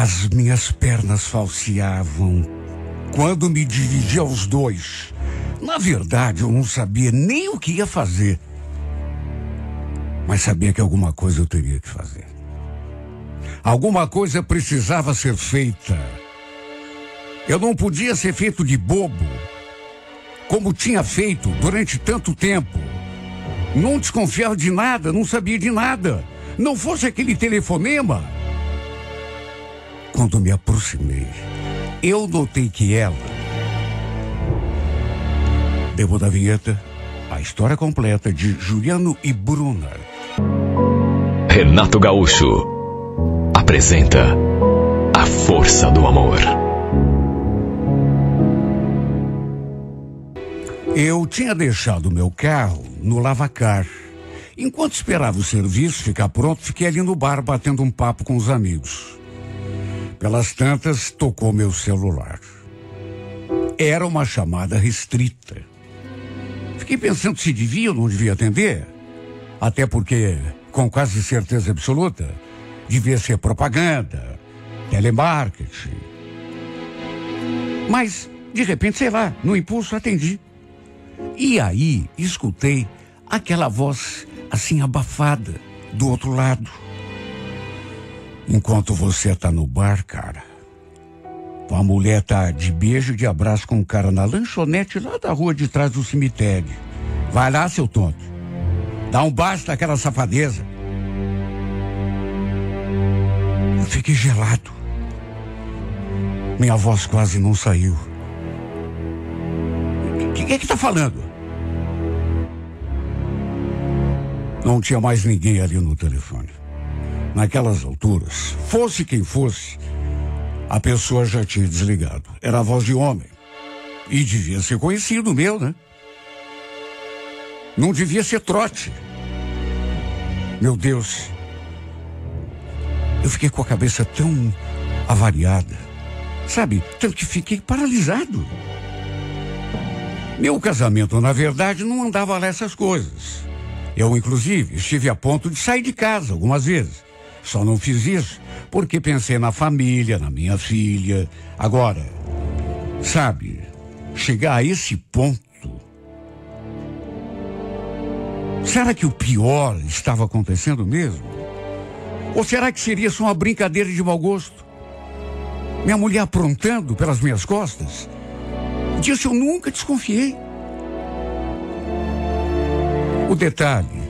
As minhas pernas falseavam quando me dirigi aos dois. Na verdade, eu não sabia nem o que ia fazer. Mas sabia que alguma coisa eu teria que fazer. Alguma coisa precisava ser feita. Eu não podia ser feito de bobo, como tinha feito durante tanto tempo. Não desconfiava de nada, não sabia de nada. Não fosse aquele telefonema. Quando me aproximei, eu notei que ela... Depois da vinheta, a história completa de Juliano e Bruna. Renato Gaúcho apresenta A Força do Amor. Eu tinha deixado meu carro no lavacar. Enquanto esperava o serviço ficar pronto, fiquei ali no bar batendo um papo com os amigos. Pelas tantas, tocou meu celular. Era uma chamada restrita. Fiquei pensando se devia ou não devia atender. Até porque, com quase certeza absoluta, devia ser propaganda, telemarketing. Mas, de repente, sei lá, no impulso atendi. E aí, escutei aquela voz assim abafada do outro lado. Enquanto você tá no bar, cara, a mulher tá de beijo e de abraço com um cara na lanchonete lá da rua de trás do cemitério. Vai lá, seu tonto. Dá um basta naquela safadeza. Eu fiquei gelado. Minha voz quase não saiu. Quem é que tá falando? Não tinha mais ninguém ali no telefone. Naquelas alturas, fosse quem fosse, a pessoa já tinha desligado. Era a voz de homem. E devia ser conhecido meu, né? Não devia ser trote. Meu Deus. Eu fiquei com a cabeça tão avariada. Sabe, tanto que fiquei paralisado. Meu casamento, na verdade, não andava lá essas coisas. Eu, inclusive, estive a ponto de sair de casa algumas vezes. Só não fiz isso porque pensei na família, na minha filha. Agora, sabe, chegar a esse ponto... Será que o pior estava acontecendo mesmo? Ou será que seria só uma brincadeira de mau gosto? Minha mulher aprontando pelas minhas costas? Disso eu nunca desconfiei. O detalhe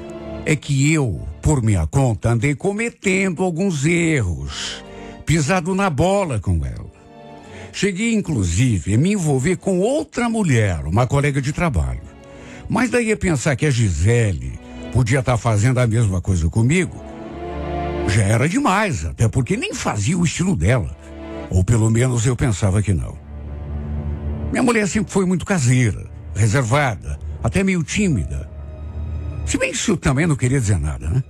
é que eu, por minha conta, andei cometendo alguns erros, pisado na bola com ela. Cheguei, inclusive, a me envolver com outra mulher, uma colega de trabalho. Mas daí a pensar que a Gisele podia estar fazendo a mesma coisa comigo, já era demais, até porque nem fazia o estilo dela. Ou pelo menos eu pensava que não. Minha mulher sempre foi muito caseira, reservada, até meio tímida. Se bem que isso também não queria dizer nada, né?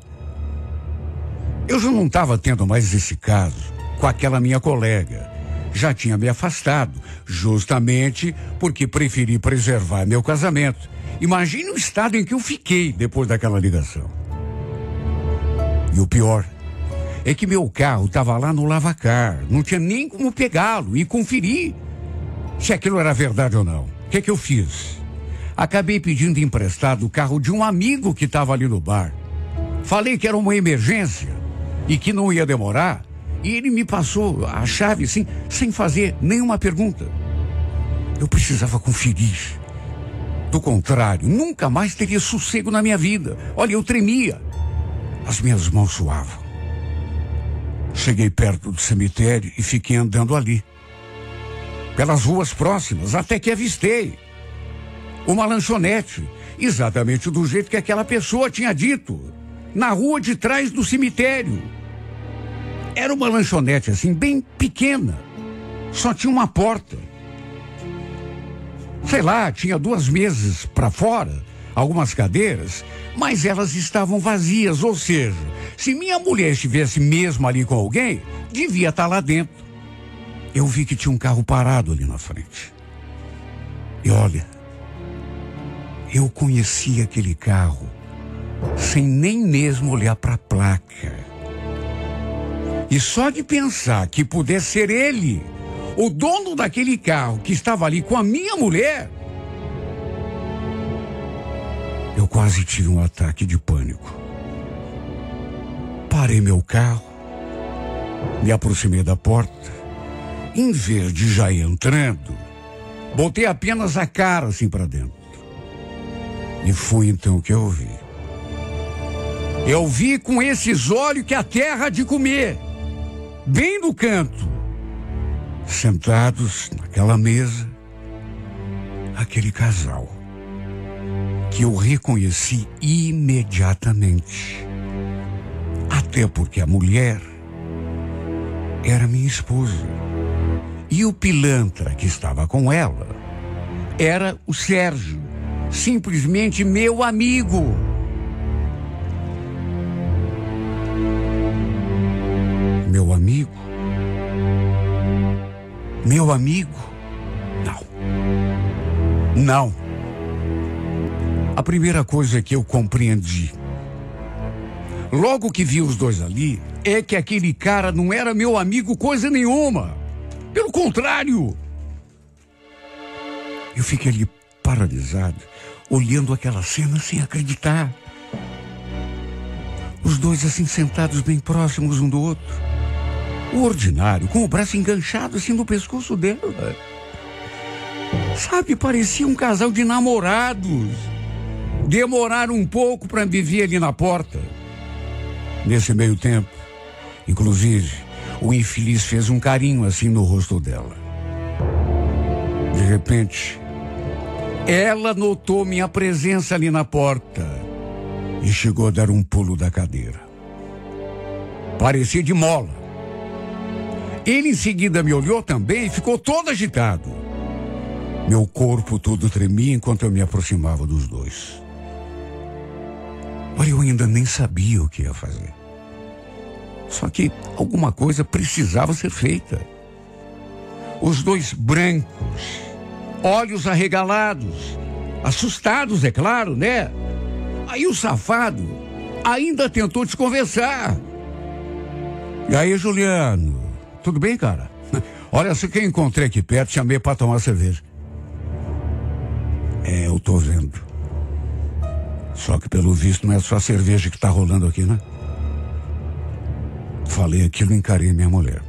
Eu já não estava tendo mais esse caso com aquela minha colega. Já tinha me afastado, justamente porque preferi preservar meu casamento. Imagine o estado em que eu fiquei depois daquela ligação. E o pior é que meu carro estava lá no lavacar. Não tinha nem como pegá-lo e conferir se aquilo era verdade ou não. O que eu fiz? Acabei pedindo emprestado o carro de um amigo que estava ali no bar. Falei que era uma emergência e que não ia demorar. E ele me passou a chave assim, sem fazer nenhuma pergunta. Eu precisava conferir. Do contrário, nunca mais teria sossego na minha vida. Olha, eu tremia. As minhas mãos suavam. Cheguei perto do cemitério e fiquei andando ali. Pelas ruas próximas, até que avistei uma lanchonete, exatamente do jeito que aquela pessoa tinha dito, na rua de trás do cemitério. Era uma lanchonete assim, bem pequena. Só tinha uma porta. Sei lá, tinha 2 mesas para fora, algumas cadeiras, mas elas estavam vazias, ou seja, se minha mulher estivesse mesmo ali com alguém, devia estar lá dentro. Eu vi que tinha um carro parado ali na frente. E olha, eu conhecia aquele carro sem nem mesmo olhar para a placa. E só de pensar que pudesse ser ele, o dono daquele carro que estava ali com a minha mulher, eu quase tive um ataque de pânico. Parei meu carro, me aproximei da porta, em vez de já ir entrando, botei apenas a cara assim para dentro. E foi então que eu vi. Eu vi com esses olhos que a terra há de comer, bem no canto, sentados naquela mesa, aquele casal que eu reconheci imediatamente. Até porque a mulher era minha esposa. E o pilantra que estava com ela era o Sérgio, simplesmente meu amigo. Meu amigo? Meu amigo? Não. Não. A primeira coisa que eu compreendi, logo que vi os dois ali, é que aquele cara não era meu amigo coisa nenhuma. Pelo contrário. Eu fiquei ali paralisado, olhando aquela cena sem acreditar. Os dois assim sentados bem próximos um do outro. O ordinário, com o braço enganchado assim no pescoço dela. Sabe, parecia um casal de namorados. Demoraram um pouco para me ver ali na porta. Nesse meio tempo, inclusive, o infeliz fez um carinho assim no rosto dela. De repente, ela notou minha presença ali na porta e chegou a dar um pulo da cadeira. Parecia de mola. Ele em seguida me olhou também e ficou todo agitado. Meu corpo todo tremia enquanto eu me aproximava dos dois. Olha, eu ainda nem sabia o que ia fazer. Só que alguma coisa precisava ser feita. Os dois brancos, olhos arregalados, assustados, é claro, né? Aí o safado ainda tentou desconversar. E aí, Juliano, tudo bem, cara? Olha, se que eu encontrei aqui perto, chamei para tomar cerveja. É, eu tô vendo. Só que pelo visto não é só a cerveja que tá rolando aqui, né? Falei aquilo e encarei minha mulher,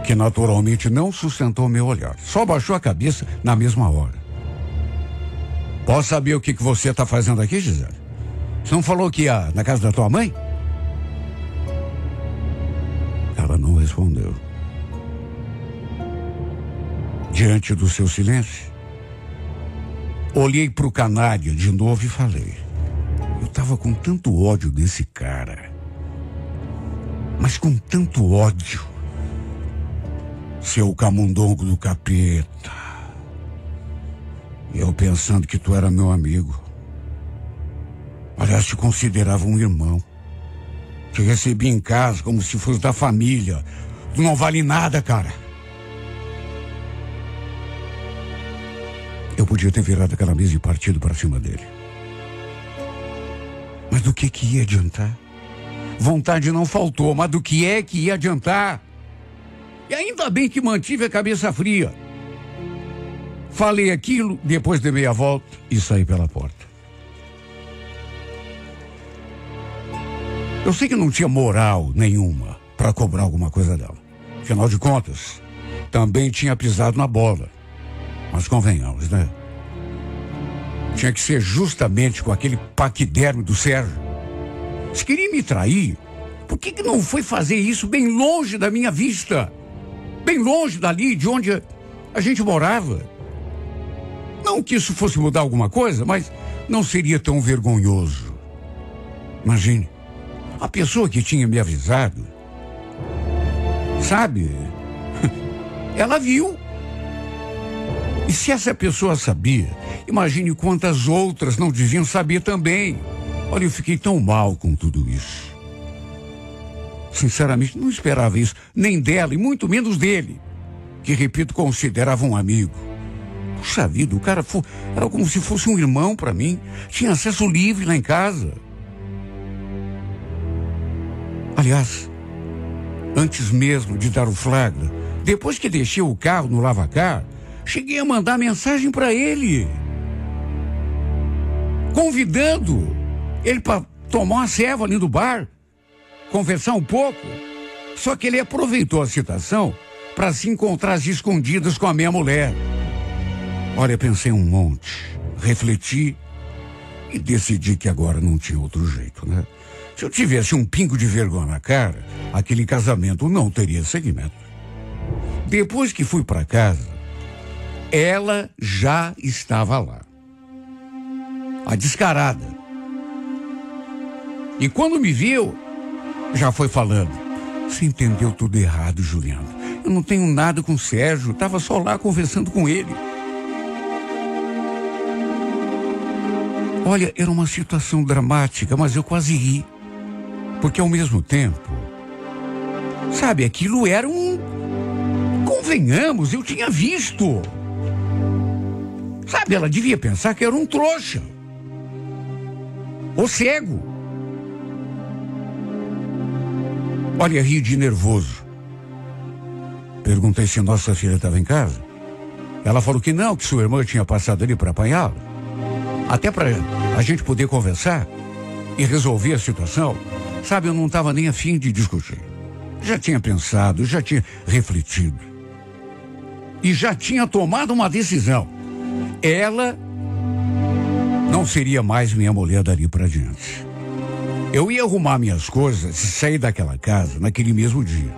que naturalmente não sustentou meu olhar. Só baixou a cabeça na mesma hora. Posso saber o que você está fazendo aqui, Gisele? Você não falou que ia na casa da tua mãe? Ela não respondeu. Diante do seu silêncio, olhei para o canalha de novo e falei: eu estava com tanto ódio desse cara, mas com tanto ódio. Seu camundongo do capeta. Eu pensando que tu era meu amigo. Aliás, te considerava um irmão. Te recebi em casa como se fosse da família. Tu não vale nada, cara. Eu podia ter virado aquela mesa e partido para cima dele. Mas do que ia adiantar? Vontade não faltou, mas do que é que ia adiantar? E ainda bem que mantive a cabeça fria. Falei aquilo, depois dei meia volta e saí pela porta. Eu sei que não tinha moral nenhuma para cobrar alguma coisa dela. Afinal de contas, também tinha pisado na bola. Mas convenhamos, né? Tinha que ser justamente com aquele paquiderme do Sérgio. Se queria me trair, por que não foi fazer isso bem longe da minha vista? Bem longe dali, de onde a gente morava. Não que isso fosse mudar alguma coisa, mas não seria tão vergonhoso. Imagine, a pessoa que tinha me avisado, sabe, ela viu. E se essa pessoa sabia, imagine quantas outras não deviam saber também. Olha, eu fiquei tão mal com tudo isso. Sinceramente, não esperava isso, nem dela e muito menos dele, que, repito, considerava um amigo. Puxa vida, o cara era como se fosse um irmão para mim. Tinha acesso livre lá em casa. Aliás, Antes mesmo de dar o flagra, depois que deixei o carro no lavacar, cheguei a mandar mensagem para ele, convidando ele para tomar uma ceva ali no bar, conversar um pouco. Só que ele aproveitou a situação para se encontrar às escondidas com a minha mulher. Olha, pensei um monte, refleti e decidi que agora não tinha outro jeito, né? Se eu tivesse um pingo de vergonha na cara, aquele casamento não teria seguimento. Depois que fui para casa, ela já estava lá, a descarada. E quando me viu, já foi falando: você entendeu tudo errado, Juliano. Eu não tenho nada com o Sérgio, estava só lá conversando com ele. Olha, era uma situação dramática, mas eu quase ri. Porque ao mesmo tempo, sabe, aquilo era um... Convenhamos, eu tinha visto. Sabe, ela devia pensar que era um trouxa. Ou cego. Olha, ri de nervoso. Perguntei se nossa filha estava em casa. Ela falou que não, que sua irmã tinha passado ali para apanhá-la. Até para a gente poder conversar e resolver a situação. Sabe, eu não estava nem a fim de discutir. Já tinha pensado, já tinha refletido. E já tinha tomado uma decisão. Ela não seria mais minha mulher dali para diante. Eu ia arrumar minhas coisas e sair daquela casa naquele mesmo dia.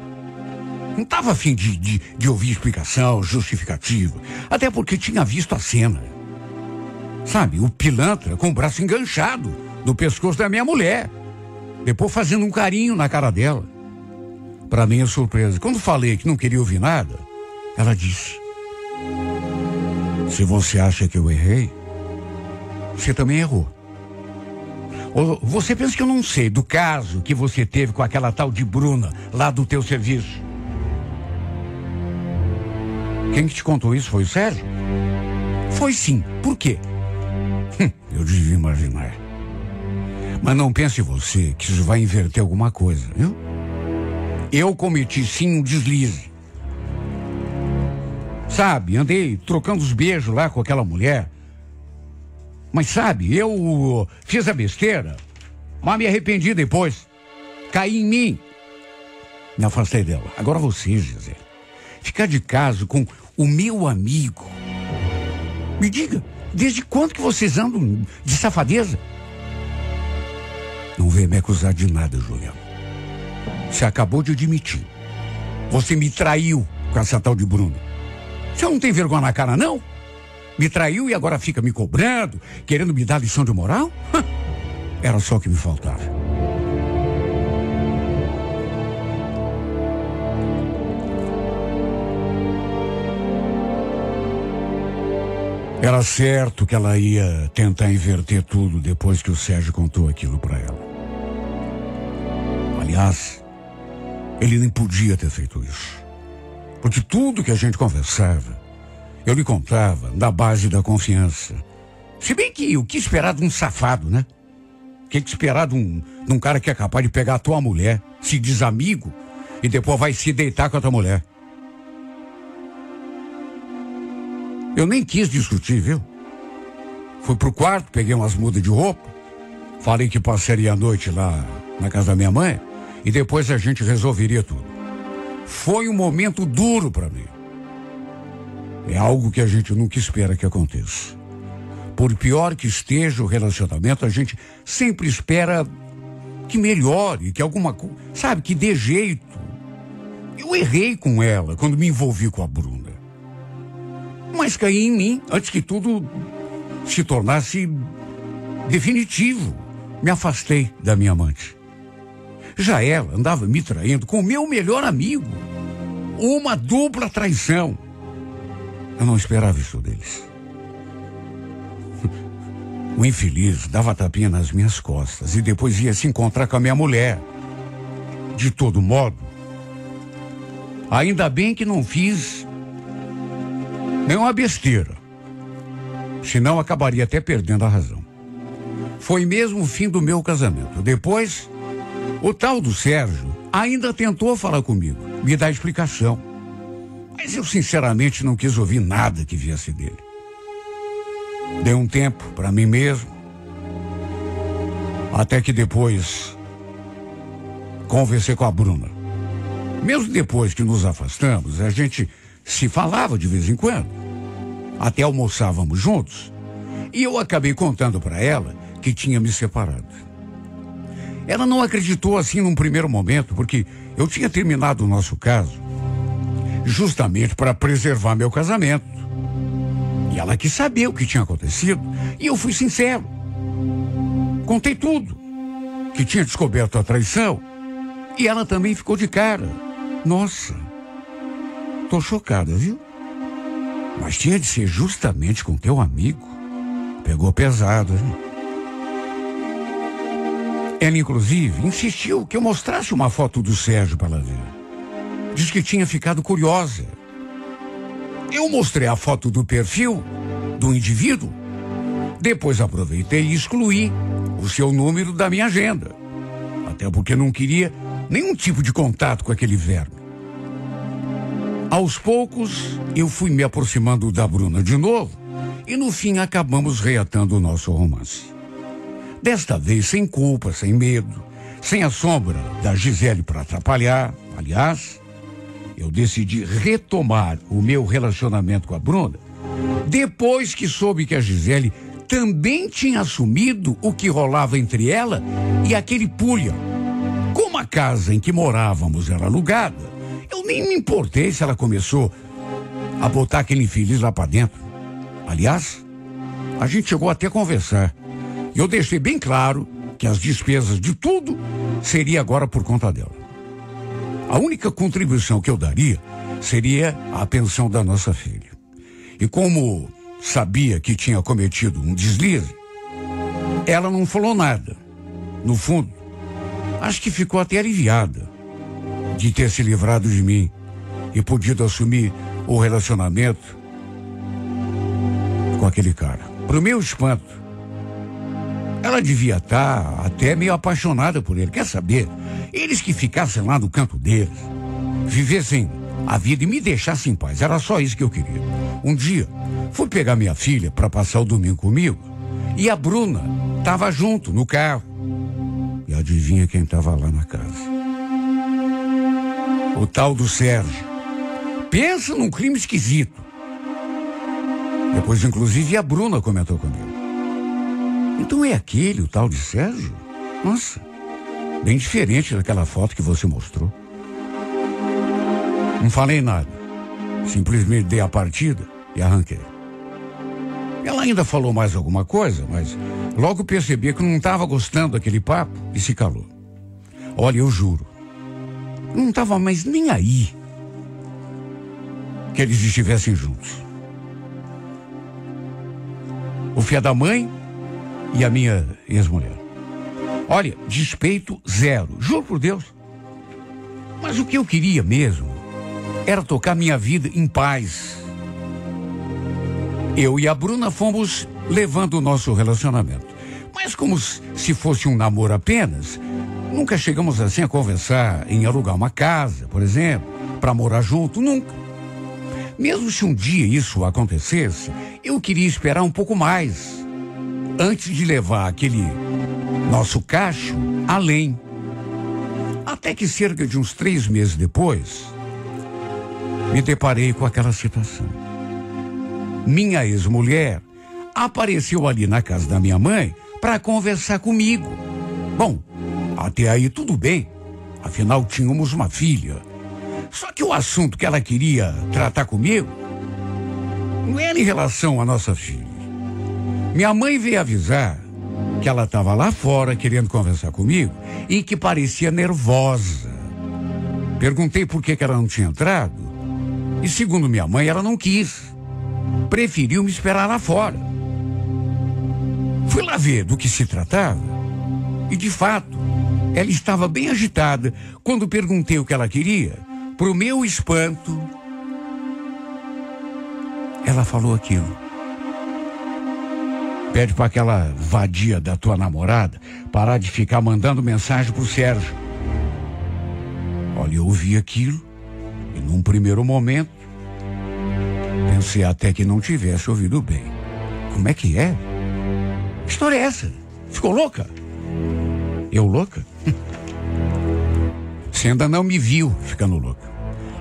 Não estava a fim de ouvir explicação, justificativa. Até porque tinha visto a cena. Sabe, o pilantra com o braço enganchado no pescoço da minha mulher. Depois fazendo um carinho na cara dela. Para minha surpresa, quando falei que não queria ouvir nada, ela disse: se você acha que eu errei, você também errou. Ou você pensa que eu não sei do caso que você teve com aquela tal de Bruna lá do teu serviço? Quem que te contou isso foi o Sérgio? Foi sim. Por quê? Eu devia imaginar. Mas não pense você que isso vai inverter alguma coisa, viu? Eu cometi sim um deslize. Sabe, andei trocando os beijos lá com aquela mulher. Mas sabe, eu fiz a besteira, mas me arrependi depois. Caí em mim. Me afastei dela. Agora você, Gisele, ficar de caso com o meu amigo. Me diga, desde quando que vocês andam de safadeza? Não venha me acusar de nada, Juliano. Você acabou de admitir. Você me traiu com essa tal de Bruna. Você não tem vergonha na cara, não? Me traiu e agora fica me cobrando, querendo me dar lição de moral? Era só o que me faltava. Era certo que ela ia tentar inverter tudo depois que o Sérgio contou aquilo para ela. Aliás, ele nem podia ter feito isso. Porque tudo que a gente conversava, eu lhe contava na base da confiança. Se bem que o que esperar de um safado, né? O que esperar de um cara que é capaz de pegar a tua mulher, se diz amigo, e depois vai se deitar com a tua mulher? Eu nem quis discutir, viu? Fui pro quarto, peguei umas mudas de roupa, falei que passaria a noite lá na casa da minha mãe, e depois a gente resolveria tudo. Foi um momento duro para mim. É algo que a gente nunca espera que aconteça. Por pior que esteja o relacionamento, a gente sempre espera que melhore, que alguma coisa, sabe, que dê jeito. Eu errei com ela quando me envolvi com a Bruna. Mas caí em mim antes que tudo se tornasse definitivo. Me afastei da minha amante. Já ela andava me traindo com o meu melhor amigo. Uma dupla traição. Eu não esperava isso deles. O infeliz dava tapinha nas minhas costas e depois ia se encontrar com a minha mulher. De todo modo, ainda bem que não fiz nenhuma besteira. Senão acabaria até perdendo a razão. Foi mesmo o fim do meu casamento. Depois, o tal do Sérgio ainda tentou falar comigo, me dar explicação. Mas eu sinceramente não quis ouvir nada que viesse dele. Dei um tempo para mim mesmo, até que depois conversei com a Bruna. Mesmo depois que nos afastamos, a gente se falava de vez em quando. Até almoçávamos juntos. E eu acabei contando para ela que tinha me separado. Ela não acreditou assim num primeiro momento, porque eu tinha terminado o nosso caso justamente para preservar meu casamento. E ela quis saber o que tinha acontecido. E eu fui sincero. Contei tudo. Que tinha descoberto a traição. E ela também ficou de cara. Nossa, tô chocada, viu? Mas tinha de ser justamente com teu amigo. Pegou pesado, hein? Ela, inclusive, insistiu que eu mostrasse uma foto do Sérgio para ela ver. Diz que tinha ficado curiosa. Eu mostrei a foto do perfil do indivíduo. Depois aproveitei e excluí o seu número da minha agenda. Até porque não queria nenhum tipo de contato com aquele verme. Aos poucos, eu fui me aproximando da Bruna de novo e no fim acabamos reatando o nosso romance. Desta vez sem culpa, sem medo, sem a sombra da Gisele para atrapalhar. Aliás, eu decidi retomar o meu relacionamento com a Bruna depois que soube que a Gisele também tinha assumido o que rolava entre ela e aquele Pulha. Como a casa em que morávamos era alugada, eu nem me importei se ela começou a botar aquele infeliz lá para dentro. Aliás, a gente chegou até a conversar. E eu deixei bem claro que as despesas de tudo seria agora por conta dela. A única contribuição que eu daria seria a pensão da nossa filha. E como sabia que tinha cometido um deslize, ela não falou nada. No fundo, acho que ficou até aliviada de ter se livrado de mim e podido assumir o relacionamento com aquele cara. Pro meu espanto, ela devia estar até meio apaixonada por ele. Quer saber? Eles que ficassem lá no canto deles, vivessem a vida e me deixassem em paz. Era só isso que eu queria. Um dia, fui pegar minha filha para passar o domingo comigo e a Bruna estava junto no carro. E adivinha quem estava lá na casa? O tal do Sérgio. Pensa num crime esquisito. Depois, inclusive, a Bruna comentou comigo. Então é aquele, o tal de Sérgio? Nossa, bem diferente daquela foto que você mostrou. Não falei nada. Simplesmente dei a partida e arranquei. Ela ainda falou mais alguma coisa, mas logo percebi que não estava gostando daquele papo e se calou. Olha, eu juro, não estava mais nem aí que eles estivessem juntos. O filho da mãe e a minha ex-mulher. Olha, despeito zero, juro por Deus. Mas o que eu queria mesmo era tocar minha vida em paz. Eu e a Bruna fomos levando o nosso relacionamento. Mas como se fosse um namoro apenas, nunca chegamos assim a conversar em alugar uma casa, por exemplo, para morar junto, nunca. Mesmo se um dia isso acontecesse, eu queria esperar um pouco mais, antes de levar aquele nosso cacho além. Até que cerca de uns 3 meses depois, me deparei com aquela situação. Minha ex-mulher apareceu ali na casa da minha mãe para conversar comigo. Bom, até aí tudo bem, afinal tínhamos uma filha. Só que o assunto que ela queria tratar comigo não era em relação à nossa filha. Minha mãe veio avisar que ela estava lá fora querendo conversar comigo e que parecia nervosa. Perguntei por que ela não tinha entrado e, segundo minha mãe, ela não quis. Preferiu me esperar lá fora. Fui lá ver do que se tratava e, de fato, ela estava bem agitada quando perguntei o que ela queria. Pro meu espanto, ela falou aquilo. Pede para aquela vadia da tua namorada parar de ficar mandando mensagem pro Sérgio. Olha, eu ouvi aquilo e num primeiro momento pensei até que não tivesse ouvido bem. Como é que é? Que história é essa? Ficou louca? Eu louca? Você ainda não me viu ficando louca.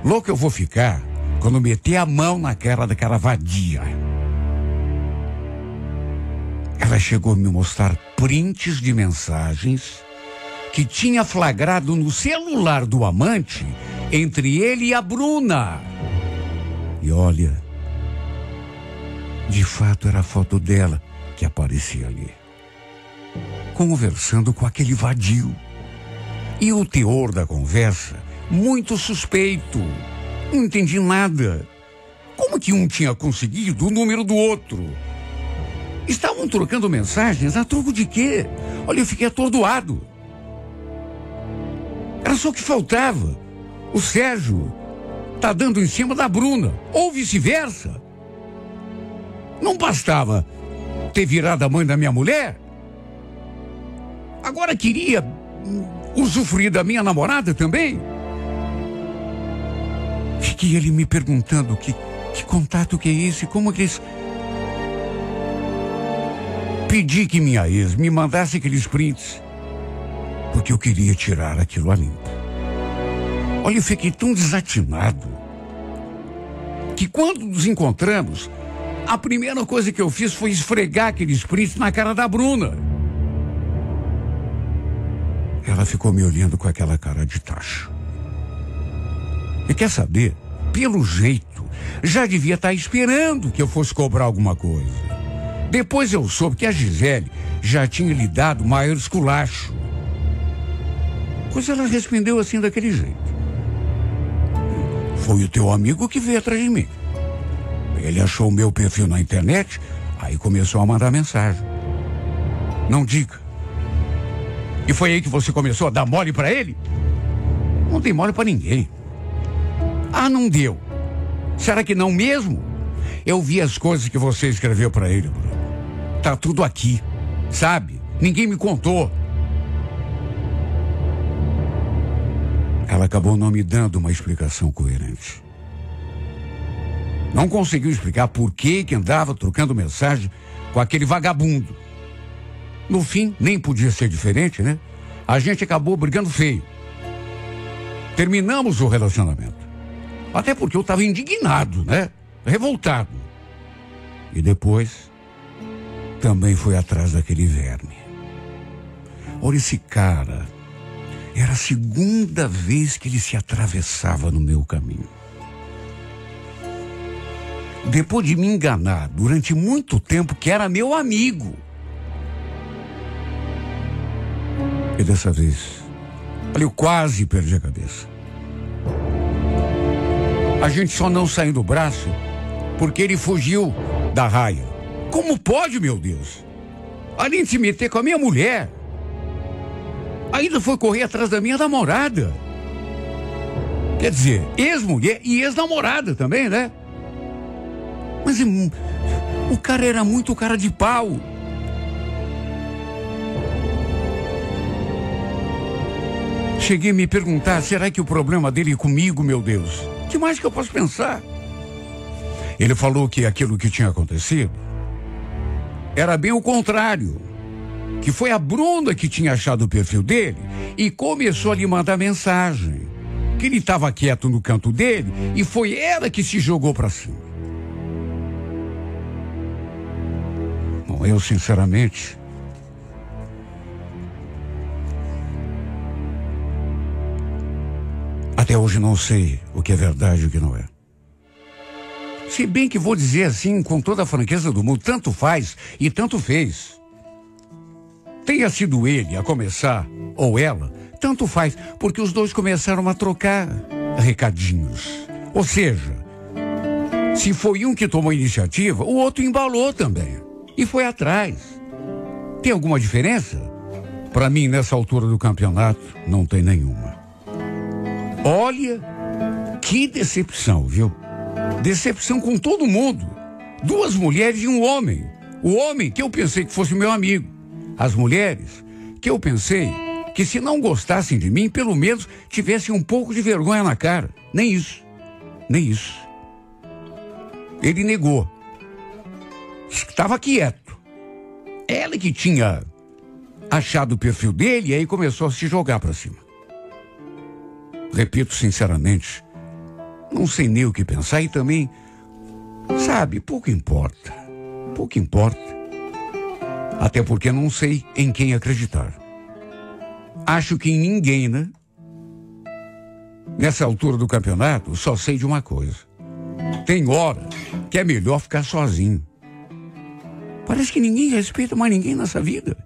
Louca eu vou ficar quando meter a mão na cara daquela vadia. Ela chegou a me mostrar prints de mensagens que tinha flagrado no celular do amante entre ele e a Bruna. E olha, de fato era a foto dela que aparecia ali, conversando com aquele vadio. E o teor da conversa, muito suspeito. Não entendi nada. Como que um tinha conseguido o número do outro? Estavam trocando mensagens a troco de quê? Olha, eu fiquei atordoado. Era só o que faltava. O Sérgio tá dando em cima da Bruna, ou vice-versa. Não bastava ter virado a mãe da minha mulher? Agora queria usufruir da minha namorada também? Fiquei ele me perguntando que contato que é esse, como que eles... Pedi que minha ex me mandasse aqueles prints, porque eu queria tirar aquilo a limpo. Olha, eu fiquei tão desatinado que quando nos encontramos, a primeira coisa que eu fiz foi esfregar aqueles prints na cara da Bruna. Ela ficou me olhando com aquela cara de tacho. E quer saber? Pelo jeito, já devia estar esperando que eu fosse cobrar alguma coisa. Depois eu soube que a Gisele já tinha lhe dado maior esculacho. Pois ela respondeu assim daquele jeito. Foi o teu amigo que veio atrás de mim. Ele achou o meu perfil na internet, aí começou a mandar mensagem. Não diga. E foi aí que você começou a dar mole pra ele? Não dei mole pra ninguém. Ah, não deu. Será que não mesmo? Eu vi as coisas que você escreveu pra ele, Bruno. Tá tudo aqui, sabe? Ninguém me contou. Ela acabou não me dando uma explicação coerente. Não conseguiu explicar por que andava trocando mensagem com aquele vagabundo. No fim, nem podia ser diferente, né? A gente acabou brigando feio. Terminamos o relacionamento. Até porque eu estava indignado, né? Revoltado. E depois, também foi atrás daquele verme. Olha, esse cara, era a segunda vez que ele se atravessava no meu caminho. Depois de me enganar durante muito tempo que era meu amigo. E dessa vez, olha, eu quase perdi a cabeça. A gente só não saiu do braço porque ele fugiu da raia. Como pode, meu Deus? Além de se meter com a minha mulher, ainda foi correr atrás da minha namorada. Quer dizer, ex-mulher e ex-namorada também, né? Mas o cara era muito cara de pau. Cheguei a me perguntar, será que o problema dele é comigo, meu Deus? O que mais que eu posso pensar? Ele falou que aquilo que tinha acontecido era bem o contrário. Que foi a Bruna que tinha achado o perfil dele e começou a lhe mandar mensagem. Que ele estava quieto no canto dele e foi ela que se jogou para cima. Bom, eu sinceramente... até hoje não sei o que é verdade e o que não é. Se bem que vou dizer assim, com toda a franqueza do mundo, tanto faz e tanto fez. Tenha sido ele a começar, ou ela, tanto faz, porque os dois começaram a trocar recadinhos. Ou seja, se foi um que tomou a iniciativa, o outro embalou também. E foi atrás. Tem alguma diferença? Para mim, nessa altura do campeonato, não tem nenhuma. Olha, que decepção, viu? Decepção com todo mundo. 2 mulheres e um homem. O homem que eu pensei que fosse meu amigo. As mulheres que eu pensei que se não gostassem de mim, pelo menos tivessem um pouco de vergonha na cara. Nem isso. Nem isso. Ele negou. Estava quieto. Ela que tinha achado o perfil dele e aí começou a se jogar para cima. Repito sinceramente, não sei nem o que pensar e também, sabe, pouco importa. Pouco importa. Até porque não sei em quem acreditar. Acho que em ninguém, né? Nessa altura do campeonato, só sei de uma coisa. Tem hora que é melhor ficar sozinho. Parece que ninguém respeita mais ninguém nessa vida.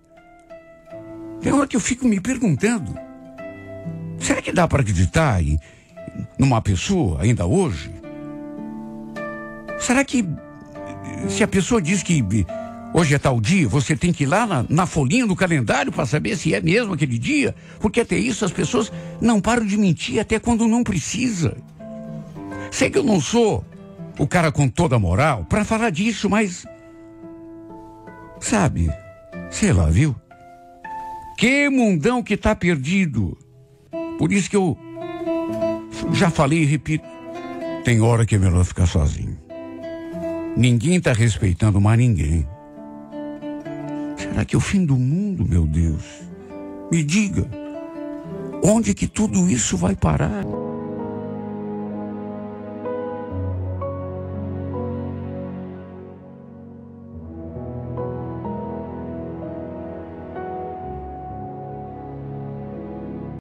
Tem hora que eu fico me perguntando, será que dá para acreditar numa pessoa ainda hoje? Será que se a pessoa diz que hoje é tal dia, você tem que ir lá na folhinha do calendário para saber se é mesmo aquele dia? Porque até isso as pessoas não param de mentir até quando não precisa. Sei que eu não sou o cara com toda a moral para falar disso, mas sabe, sei lá, viu? Que mundão que tá perdido. Por isso que eu já falei e repito, tem hora que é melhor ficar sozinho. Ninguém tá respeitando mais ninguém. Será que é o fim do mundo, meu Deus? Me diga, onde que tudo isso vai parar?